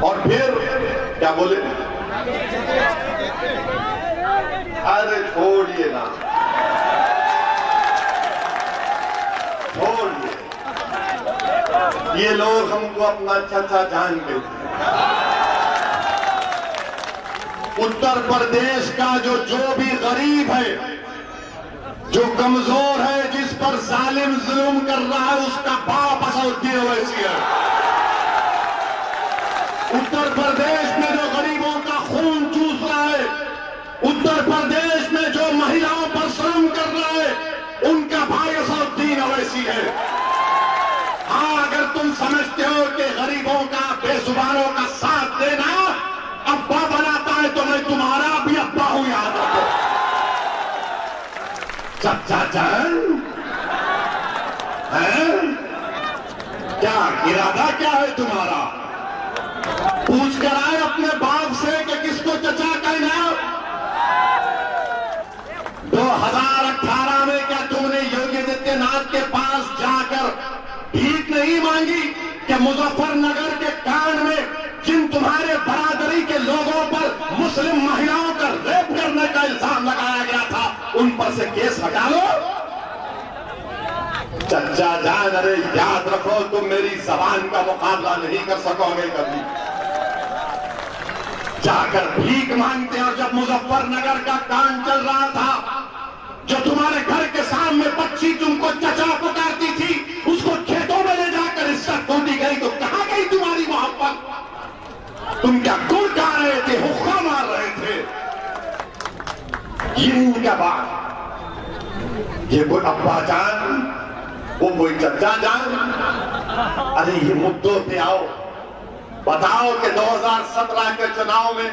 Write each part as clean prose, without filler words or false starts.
और फिर क्या बोले, अरे छोड़िए ना, छोड़िए, ये लोग हमको अपना चाचा जान के उत्तर प्रदेश का जो भी गरीब है, जो कमजोर है, जिस पर जालिम जुल्म कर रहा है, उसका बाप असदुद्दीन ओवैसी है। उत्तर प्रदेश में जो गरीबों का खून चूस रहा है, उत्तर प्रदेश में जो महिलाओं पर जुल्म कर रहा है, उनका भाई असदुद्दीन ओवैसी है। हाँ, अगर तुम समझते हो कि गरीबों का, बेजुबानों का साथ देना अब्बा बनाता है, तो मैं तुम्हारा भी अब्बा हूं, याद रखो। चाचा जान है क्या? इरादा क्या है तुम्हारा? पूछ कर आए अपने बाप से कि किसको चचा कहना। 2018 में क्या तुमने योगी आदित्यनाथ के पास जाकर भीख नहीं मांगी कि मुजफ्फरनगर के कांड में जिन तुम्हारे बरादरी के लोगों पर मुस्लिम महिलाओं का रेप करने का इल्जाम लगाया गया था, उन पर से केस हटा लो? चच्चा जान, अरे याद रखो, तुम मेरी जबान का मुकाबला नहीं कर सकोगे कभी। जाकर भीख मांगते हैं। और जब मुजफ्फरनगर का कांड चल रहा था, जो तुम्हारे घर के सामने बच्ची तुमको चचा पुकारती थी, उसको खेतों में ले जाकर इज्जत टूटी गई, तो कहां गई तुम्हारी मोहब्बत? तुम क्या गुड़ गा रहे थे, हुक्का मार रहे थे? ये इनका बात, ये कोई अब्बा जान, वो कोई चचा जान। अरे ये मुद्दों पे आओ, बताओ कि 2017 के चुनाव में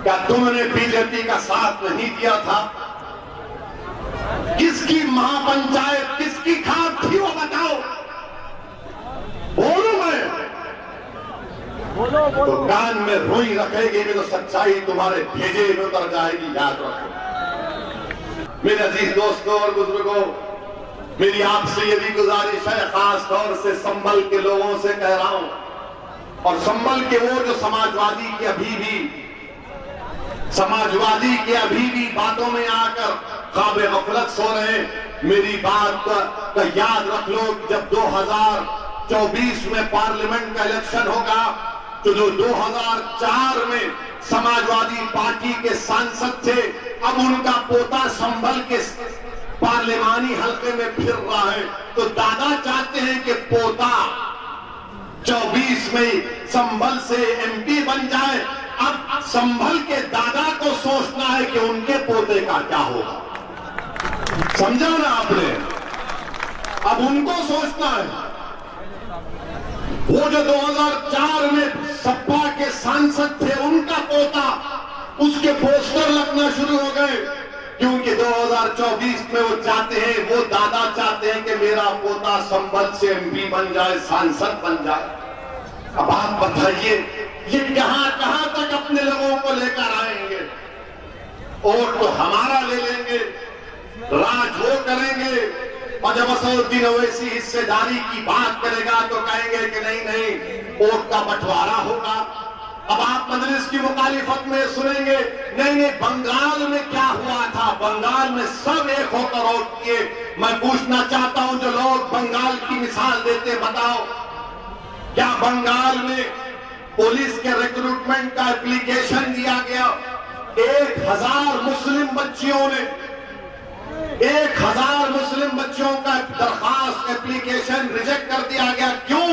क्या तुमने बीजेपी का साथ नहीं दिया था? किसकी महापंचायत, किसकी खाद थी, वो बताओ। बोलो मैं, तो कान में रुई रखेगी भी तो सच्चाई तुम्हारे भेजे में उतर जाएगी, याद रखो। मेरे अजीज दोस्तों और बुजुर्गों, मेरी आपसे ये भी गुजारिश है, खास तौर से संभल के लोगों से कह रहा हूं, और संभल के वो जो समाजवादी के अभी भी बातों में आकर ख्वाब गफलत सो रहे, मेरी बात का याद रख लो। जब 2024 में पार्लियामेंट का इलेक्शन होगा, तो जो 2004 में समाजवादी पार्टी के सांसद थे, अब उनका पोता संभल के पार्लिमानी हल्के में फिर रहा है, तो दादा चाहते हैं कि पोता 24 में संभल से एमपी बन जाए। अब संभल के दादा को सोचना है कि उनके पोते का क्या होगा। समझा ना आपने? अब उनको सोचना है। वो जो 2004 में सपा के सांसद थे, उनका पोता, उसके पोस्टर लगना शुरू हो गए, क्योंकि 2024 में वो चाहते हैं, वो दादा चाहते हैं कि मेरा पोता संभल से एमपी बन जाए, सांसद बन जाए। अब आप बताइए, ये कहां तक अपने लोगों को लेकर आएंगे? वोट तो हमारा ले लेंगे, राज वो करेंगे, और जब असदुद्दीन ओवैसी हिस्सेदारी की बात करेगा तो कहेंगे कि नहीं, वोट का बंटवारा होगा। अब आप मजलिस की मुखालिफत में सुनेंगे, नहीं, बंगाल में क्या हुआ था, बंगाल में सब एक होकर वोट किए। मैं पूछना चाहता हूं, जो लोग बंगाल की मिसाल देते, बताओ, क्या बंगाल में पुलिस के रिक्रूटमेंट का एप्लीकेशन दिया गया? 1000 मुस्लिम बच्चियों ने, 1000 मुस्लिम बच्चियों का दरखास्त, एप्लीकेशन रिजेक्ट कर दिया गया। क्यों?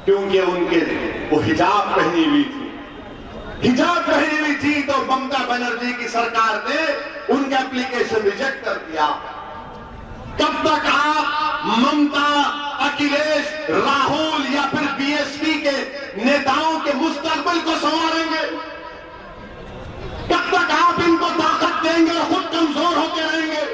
क्योंकि उनके वो हिजाब पहनी हुई थी, तो ममता बनर्जी की सरकार ने उनका एप्लीकेशन रिजेक्ट कर दिया। कब तक आप ममता, अखिलेश, राहुल या फिर बीएसपी के नेताओं के मुस्तकबिल को संवारेंगे? कब तक आप इनको ताकत देंगे और खुद कमजोर होते रहेंगे?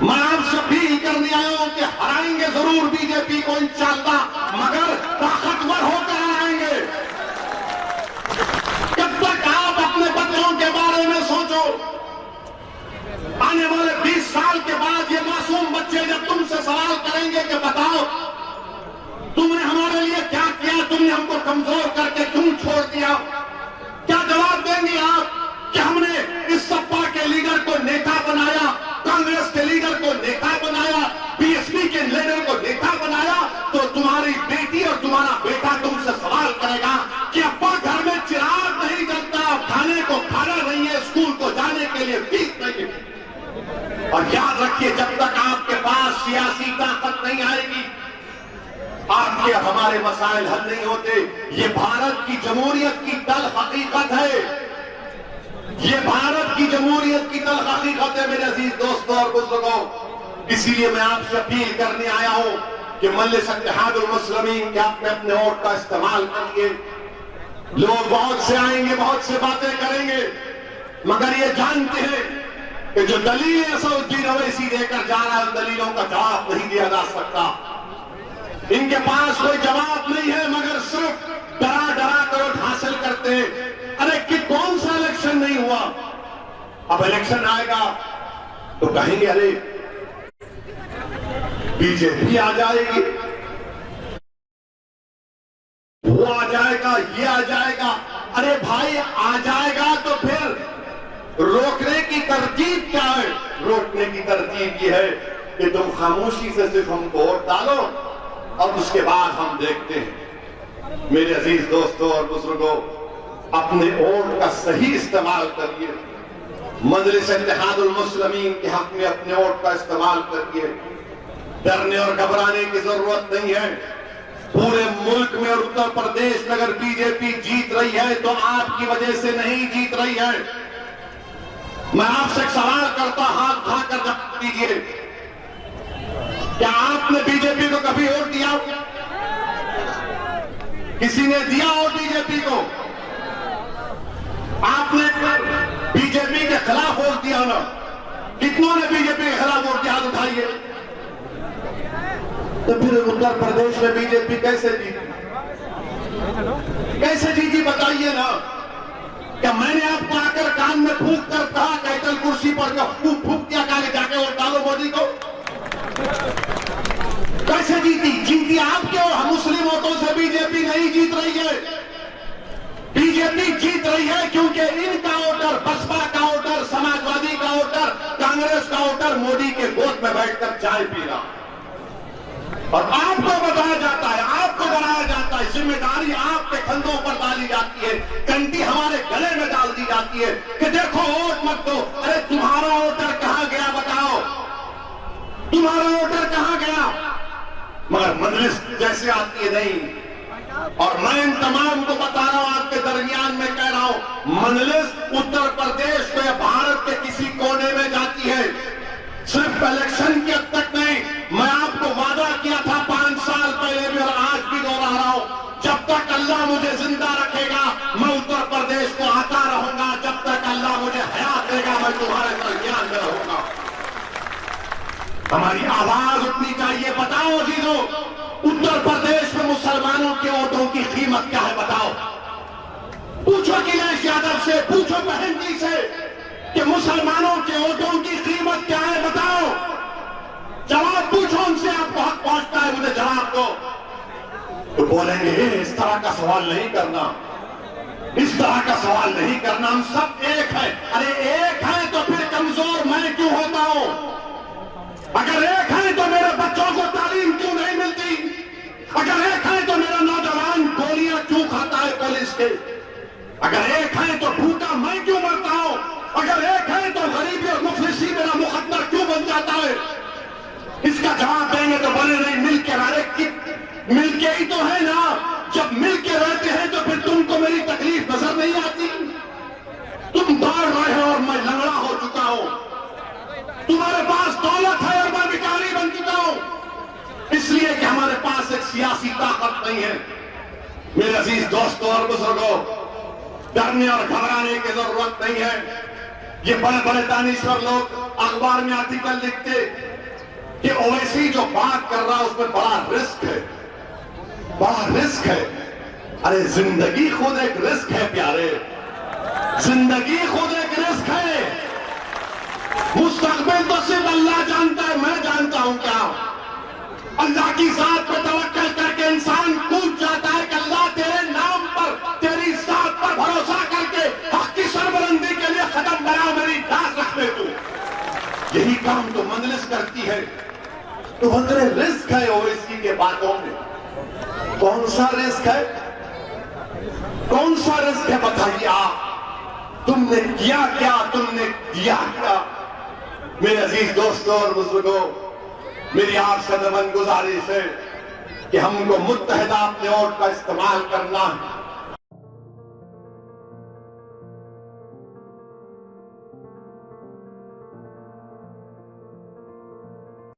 मैं आपसे अपील करने आया हूं कि हराएंगे जरूर बीजेपी को इंशाअल्लाह, मगर ताकतवर होकर हराएंगे। कब तक आप अपने बच्चों के बारे में सोचो? आने वाले 20 साल के बाद ये मासूम बच्चे जब तुमसे सवाल करेंगे कि बताओ, तुमने हमारे लिए तुमने हमको कमजोर करके क्यों छोड़ दिया? क्या जवाब देंगे आप कि हमने इस सपा के लीडर को नेता बनाया, कांग्रेस के लीडर को नेता बनाया, बीएसपी के लीडर को नेता बनाया? तो तुम्हारी बेटी और तुम्हारा बेटा तुमसे सवाल करेगा कि अब्बा घर में चिराग नहीं जलता, खाने को खाना नहीं है, स्कूल को जाने के लिए फीस नहीं है। और याद रखिए, जब तक आपके पास सियासी ताकत नहीं आएगी, आपके हमारे मसाइल हल नहीं होते। ये भारत की जमहूरियत की तल हकीकत है, ये भारत की जमहूरियत की तल हकीकत है मेरे अजीज दोस्तों और बुजुर्गों। इसीलिए मैं आपसे अपील करने आया हूं कि मजलिस इत्तेहादुल मुस्लिमीन के अपने अपने वोट का इस्तेमाल करिए। लोग बहुत से आएंगे, बहुत से बातें करेंगे, मगर ये जानते हैं कि जो दलील असदुद्दीन ओवैसी देकर जा रहा है, उन दलीलों का जवाब नहीं दिया जा सकता। इनके पास कोई जवाब नहीं है, मगर सिर्फ डरा डरा कर वोट हासिल करते हैं। अरे कि कौन सा इलेक्शन नहीं हुआ? अब इलेक्शन आएगा तो कहेंगे अरे बीजेपी आ जाएगी, वो आ जाएगा, ये आ जाएगा। अरे भाई आ जाएगा तो फिर रोकने की तरकीब क्या है? रोकने की तरकीब ये है कि तुम खामोशी से सिर्फ हमको वोट डालो और उसके बाद हम देखते हैं। मेरे अजीज दोस्तों और बुजुर्गों, अपने वोट का सही इस्तेमाल करिए। मजलिस इत्तेहादुल मुस्लिमीन के हक में अपने वोट का इस्तेमाल करिए। डरने और घबराने की जरूरत नहीं है। पूरे मुल्क में और उत्तर प्रदेश में अगर बीजेपी जीत रही है तो आपकी वजह से नहीं जीत रही है। मैं आपसे एक सवाल करता, हाथ उठाकर जवाब दीजिए, क्या आपने बीजेपी को कभी वोट दिया? किसी ने दिया वोट बीजेपी को? आपने बीजेपी के खिलाफ वोट दिया ना? कितनों ने बीजेपी के खिलाफ वोट दिया? हाथ उठाइए। तो फिर उत्तर प्रदेश में बीजेपी कैसे जीती? कैसे जीती बताइए ना। क्या मैंने आपको आकर कान में फूंक कर कहा, कैटल कुर्सी पर फूंक फूंक दिया, काले जाके वोट डालो मोदी को? कैसे जीती? जीती आप क्यों? हम मुस्लिम वोटों से बीजेपी नहीं जीत रही है। बीजेपी जीत रही है क्योंकि इनका वोटर, बसपा का वोटर, समाजवादी का वोटर, कांग्रेस का वोटर मोदी के गोद में बैठकर चाय पी रहा। और आपको बताया जाता है, आपको डराया जाता है, जिम्मेदारी आपके कंधों पर डाली जाती है, कंटी हमारे गले में डाल दी जाती है कि देखो वोट मत दो। अरे तुम्हारा वोटर कहां गया बताओ? तुम्हारा वोटर कहां गया? मगर मजलिस जैसे आती है नहीं। और मैं इन तमाम को बता रहा हूं, आपके दरमियान में कह रहा हूं, मजलिस उत्तर प्रदेश में भारत के किसी कोने में जाती है, सिर्फ इलेक्शन के हद तक नहीं। मैं आपको वादा किया था 5 साल पहले भी और आज भी दोहरा रहा हूं, जब तक अल्लाह मुझे जिंदा रखेगा मैं उत्तर प्रदेश को आता रहूंगा। जब तक अल्लाह मुझे हयात देगा मैं तुम्हारे दरमियान में रहूंगा। हमारी आवाज उठनी चाहिए। बताओ अजीजों, उत्तर प्रदेश में मुसलमानों के वोटों की कीमत क्या है? बताओ। पूछो अखिलेश यादव से, पूछो बहन जी से कि मुसलमानों के वोटों की कीमत क्या है? बताओ। जवाब पूछो उनसे, आपको हक पहुंचता है, मुझे जवाब दो। तो बोलेंगे इस तरह का सवाल नहीं करना, इस तरह का सवाल नहीं करना, हम सब एक है। अरे एक है तो फिर कमजोर मैं क्यों होता हूं? अगर एक है तो मेरे बच्चों को तालीम क्यों नहीं मिलती? अगर एक है तो मेरा नौजवान गोलियां क्यों खाता है पुलिस के? अगर एक है तो भूखा मैं क्यों मरता हूं? अगर एक है तो गरीबी और मुफलिसी मेरा मुकद्दर क्यों बन जाता है? इसका जवाब देंगे तो बोले नहीं, मिलके मिलके ही तो है ना। जब मिलके रहते हैं तो फिर तुमको मेरी तकलीफ नजर नहीं आती? तुम दौड़ रहे हो और मैं लंगड़ा हो चुका हूं, तुम्हारे पास दौलत है और मैं भिखारी बन चुका हूं, इसलिए कि हमारे पास एक सियासी ताकत नहीं है। मेरे अजीज दोस्तों और बुजुर्गों, डरने और घबराने की जरूरत नहीं है। ये बड़े बड़े दानिश्वर लोग अखबार में आर्टिकल लिखते कि ओवैसी जो बात कर रहा है उसमें बड़ा रिस्क है, बड़ा रिस्क है। अरे जिंदगी खुद एक रिस्क है प्यारे, जिंदगी खुद एक रिस्क है। मुस्तकबिल तो सिर्फ अल्लाह जानता है, मैं जानता हूं क्या? अल्लाह की जात पे तवक्कल करके इंसान कूद जाता है कि अल्लाह काम तो मंजलिस करती है, तो बंदरे रिस्क है ओवैसी के बातों में। कौन सा रिस्क है, कौन सा रिस्क है बताइए आप? तुमने किया क्या, तुमने दिया क्या? मेरे अजीज दोस्तों और बुजुर्गों, मेरी आपसे नमन गुजारिश है कि हमको मुत्तहिदा अपने वोट का इस्तेमाल करना है।